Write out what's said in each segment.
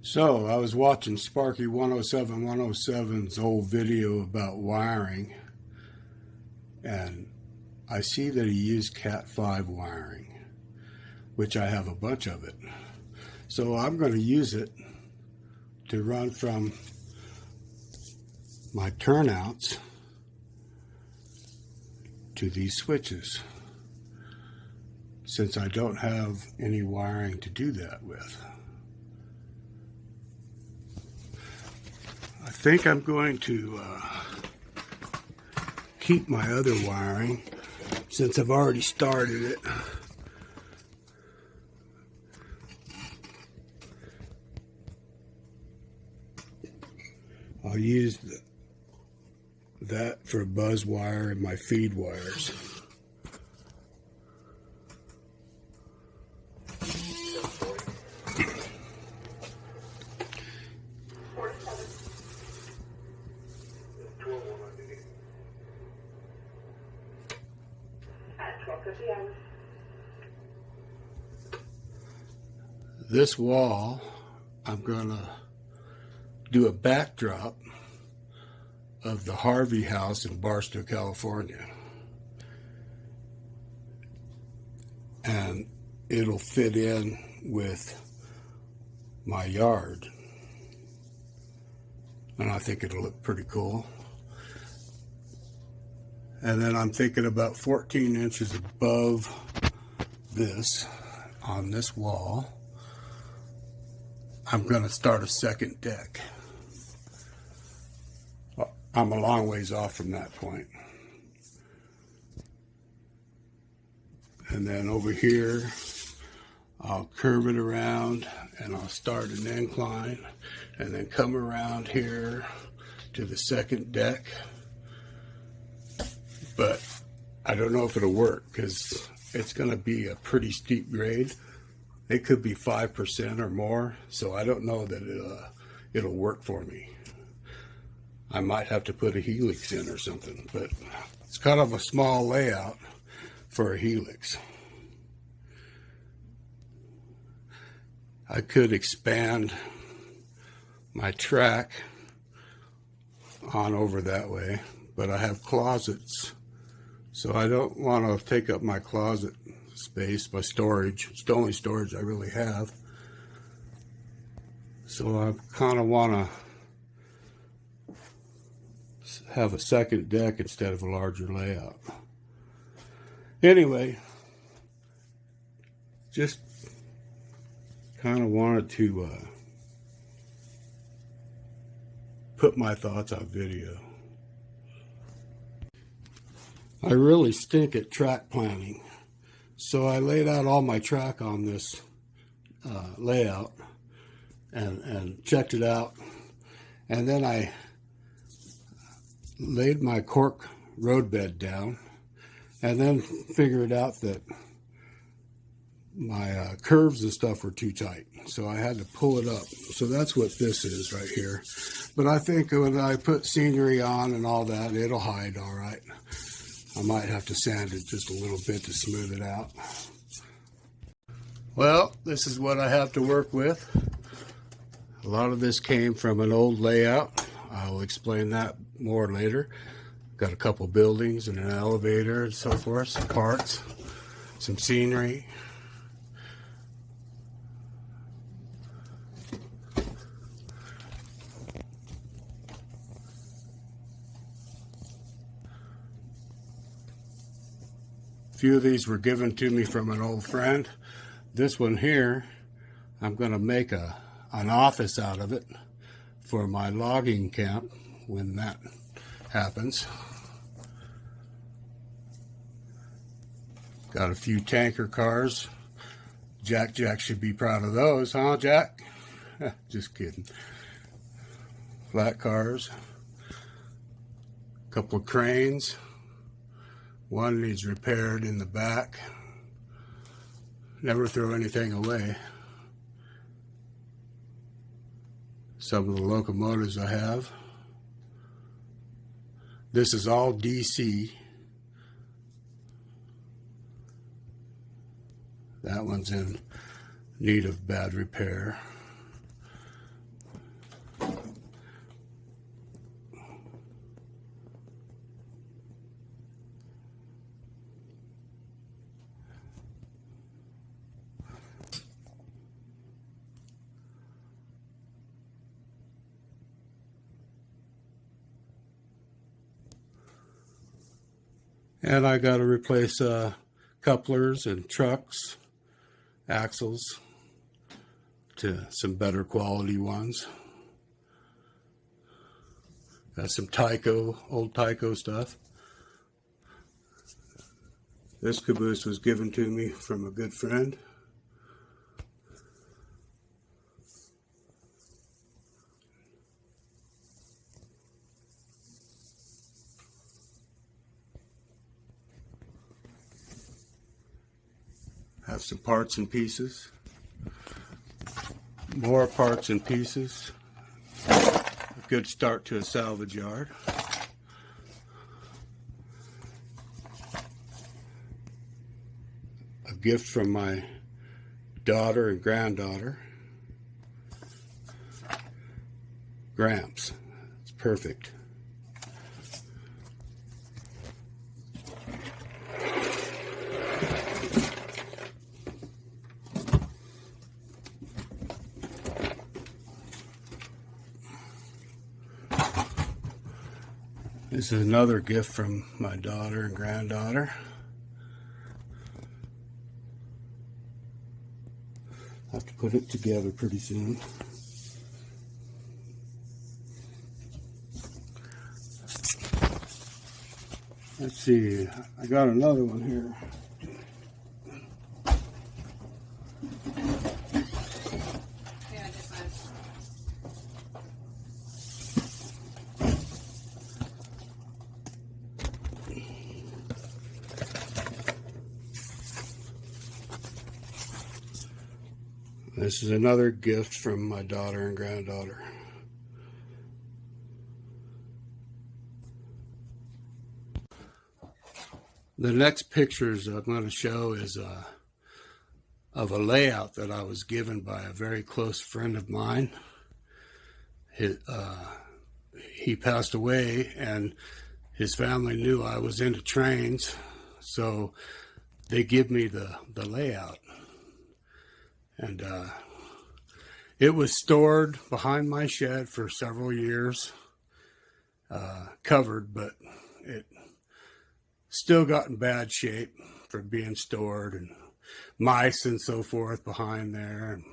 So I was watching Sparky 107's old video about wiring, and I see that he used Cat5 wiring, which I have a bunch of it. So I'm going to use it to run from my turnouts to these switches, since I don't have any wiring to do that with. I think I'm going to keep my other wiring since I've already started it. I'll use that for buzz wire and my feed wires. This wall, I'm going to do a backdrop of the Harvey house in Barstow, California. And it'll fit in with my yard. And I think it'll look pretty cool. And then I'm thinking about 14 inches above this, on this wall, I'm going to start a second deck. I'm a long ways off from that point. And then over here, I'll curve it around and I'll start an incline and then come around here to the second deck. But I don't know if it'll work because it's going to be a pretty steep grade. It could be 5% or more, so I don't know that it'll work for me. I might have to put a helix in or something, but it's kind of a small layout for a helix. I could expand my track on over that way, but I have closets, so I don't want to take up my closet space, my storage. It's the only storage I really have. So I kind of want to have a second deck instead of a larger layout. Anyway, just kind of wanted to put my thoughts on video. I really stink at track planning. So I laid out all my track on this layout and checked it out. And then I laid my cork roadbed down and then figured out that my curves and stuff were too tight. So I had to pull it up. So that's what this is right here. But I think when I put scenery on and all that, it'll hide all right. I might have to sand it just a little bit to smooth it out. Well, this is what I have to work with. A lot of this came from an old layout. I'll explain that more later. Got a couple buildings and an elevator and so forth, some parts, some scenery. A few of these were given to me from an old friend. This one here, I'm going to make an office out of it for my logging camp when that happens. Got a few tanker cars. Jack should be proud of those, huh, Jack? Just kidding. Flat cars. A couple of cranes. One needs repaired in the back. Never throw anything away. Some of the locomotives I have. This is all DC. That one's in need of bad repair. And I got to replace couplers and trucks, axles to some better quality ones. Got some Tyco, old Tyco stuff. This caboose was given to me from a good friend. Have some parts and pieces. More parts and pieces. A good start to a salvage yard. A gift from my daughter and granddaughter. Gramps. It's perfect. This is another gift from my daughter and granddaughter. I'll have to put it together pretty soon. Let's see, I got another one here. This is another gift from my daughter and granddaughter. The next pictures I'm going to show is of a layout that I was given by a very close friend of mine. He passed away, and his family knew I was into trains, so they give me the layout. And it was stored behind my shed for several years, covered, but it still got in bad shape for being stored, and mice and so forth behind there. And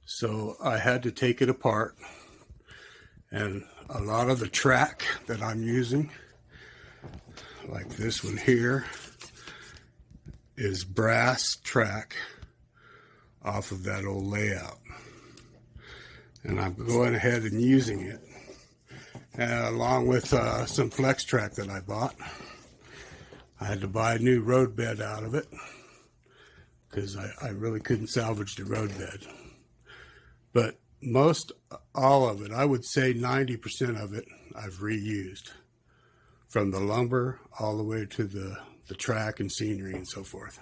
so I had to take it apart, and a lot of the track that I'm using, like this one here, is brass track off of that old layout, and I'm going ahead and using it, along with some flex track that I bought. I had to buy a new road bed out of it because I really couldn't salvage the road bed. But all of it, I would say 90% of it, I've reused, from the lumber all the way to the track and scenery and so forth.